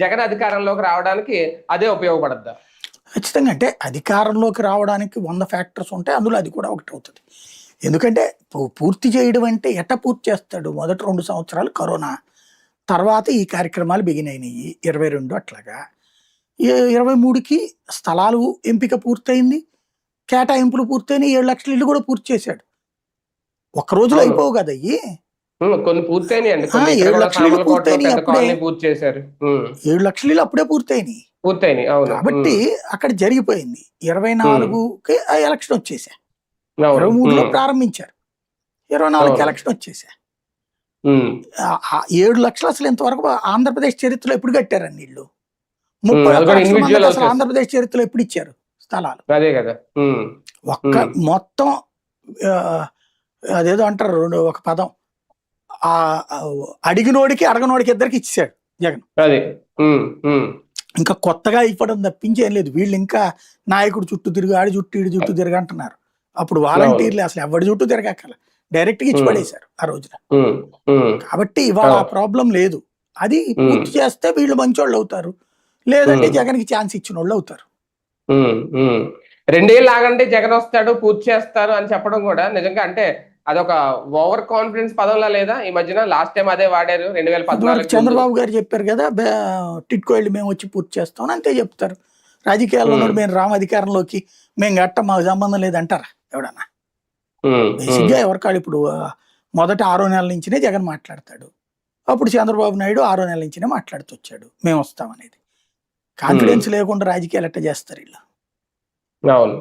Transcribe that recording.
జగన్ అధికారంలోకి రావడానికి అదే ఉపయోగపడద్దా? ఖచ్చితంగా. అంటే అధికారంలోకి రావడానికి 100 ఫ్యాక్టర్స్ ఉంటాయి. అందులో అది కూడా ఒకటి అవుతుంది. ఎందుకంటే పూర్తి చేయడం అంటే పూర్తి చేస్తాడు? మొదటి 2 సంవత్సరాలు కరోనా, తర్వాత ఈ కార్యక్రమాలు బిగిన్ అయినాయి. 22 అట్లాగా. 23కి స్థలాలు ఎంపిక పూర్తయింది, కేటాయింపులు పూర్తయినాయి, 7 లక్షల ఇల్లు కూడా పూర్తి చేశాడు. ఒక్క రోజులో అయిపోవు కదా అయ్యి. కొన్ని పూర్తయినాయండి. 7 లక్షల ఇల్లు పూర్తయినాయి అప్పుడే. 7 లక్షల ఇల్లు అప్పుడే పూర్తయినాయి. కాబట్టి అక్కడ జరిగిపోయింది. 24కి ఎలక్షన్ వచ్చేసా, 23లో ప్రారంభించారు, 24కి ఎలక్షన్ వచ్చేసా. 7 లక్షలు అసలు ఇంతవరకు ఆంధ్రప్రదేశ్ చరిత్రలో ఎప్పుడు కట్టారండి ఇల్లు? 31 లక్షల మందికి అసలు ఆంధ్రప్రదేశ్ చరిత్రలో ఎప్పుడు ఇచ్చారు స్థలాలు? ఒక్క మొత్తం అదేదో అంటారు ఒక పదం, ఆ అడిగినోడికి అడగనోడికి ఇద్దరికి ఇచ్చేసాడు జగన్. ఇంకా కొత్తగా ఇవ్వడం తప్పించి ఏం లేదు. వీళ్ళు ఇంకా నాయకుడు చుట్టూ తిరిగి, ఆడి చుట్టూ ఈడి చుట్టూ తిరిగి అంటున్నారు. అప్పుడు వాలంటీర్లు అసలు ఎవరి చుట్టూ తిరగక్కల, డైరెక్ట్ గా ఇచ్చి పడేశారు ఆ రోజున. కాబట్టి ఇవాళ ఆ ప్రాబ్లం లేదు. అది పూర్తి చేస్తే వీళ్ళు మంచోళ్ళు అవుతారు, లేదంటే జగన్ కి ఛాన్స్ ఇచ్చిన వాళ్ళు అవుతారు. 2 ఏళ్ళు ఆగంటే జగన్ వస్తాడు, పూర్తి చేస్తారు అని చెప్పడం కూడా నిజంగా అంటే అదొక ఓవర్ కాన్ఫిడెన్స్ పదంలా లేదా? ఈ మధ్యన లాస్ట్ టైం అదే వాడారు 2014. చంద్రబాబు గారు చెప్పారు కదా, టిట్కో వెళ్ళి మేము వచ్చి పూర్తి చేస్తామని, అంతే చెప్తారు. రాజకీయాల్లో మేము రామ అధికారంలోకి మేము గట్ట మాకు సంబంధం లేదంటారా ఎవడన్నా? బేసిక్ గా ఎవరికాడు ఇప్పుడు మొదట 6వ నెల నుంచినే జగన్ మాట్లాడతాడు. అప్పుడు చంద్రబాబు నాయుడు 6వ నెల నుంచినే మాట్లాడుతూ వచ్చాడు మేము వస్తామనేది. కాన్ఫిడెన్స్ లేకుండా రాజకీయాలు ఎట్ట చేస్తారు వీళ్ళు? అవును.